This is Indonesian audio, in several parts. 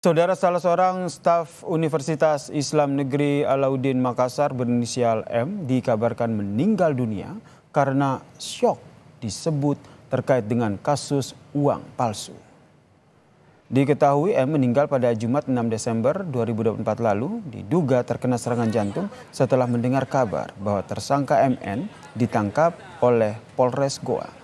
Saudara, salah seorang staf Universitas Islam Negeri Alauddin Makassar berinisial M dikabarkan meninggal dunia karena syok disebut terkait dengan kasus uang palsu. Diketahui M meninggal pada Jumat 6 Desember 2024 lalu diduga terkena serangan jantung setelah mendengar kabar bahwa tersangka MN ditangkap oleh Polres Goa.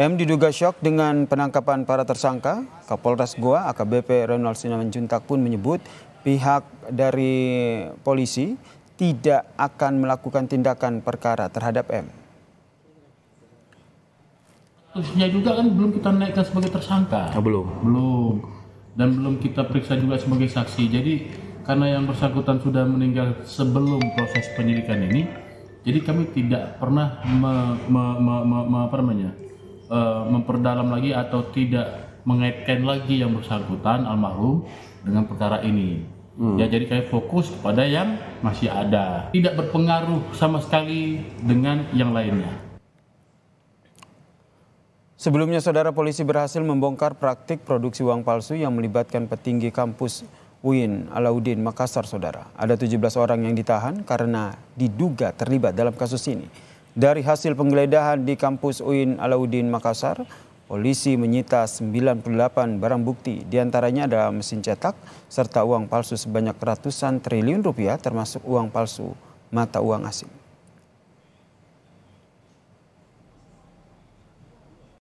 M diduga syok dengan penangkapan para tersangka. Kapolres Goa AKBP Ronald Simanjuntak pun menyebut pihak dari polisi tidak akan melakukan tindakan perkara terhadap M. Kasusnya juga kan belum kita naikkan sebagai tersangka. Belum. Dan belum kita periksa juga sebagai saksi. Jadi karena yang bersangkutan sudah meninggal sebelum proses penyelidikan ini, jadi kami tidak pernah memperdalam lagi atau tidak mengaitkan lagi yang bersangkutan almarhum dengan perkara ini. Ya, jadi kami fokus kepada yang masih ada, tidak berpengaruh sama sekali dengan yang lainnya. Sebelumnya, saudara, polisi berhasil membongkar praktik produksi uang palsu yang melibatkan petinggi kampus UIN Alauddin Makassar, saudara. Ada 17 orang yang ditahan karena diduga terlibat dalam kasus ini. Dari hasil penggeledahan di kampus UIN Alauddin Makassar, polisi menyita 98 barang bukti, diantaranya ada mesin cetak serta uang palsu sebanyak ratusan triliun rupiah termasuk uang palsu mata uang asing.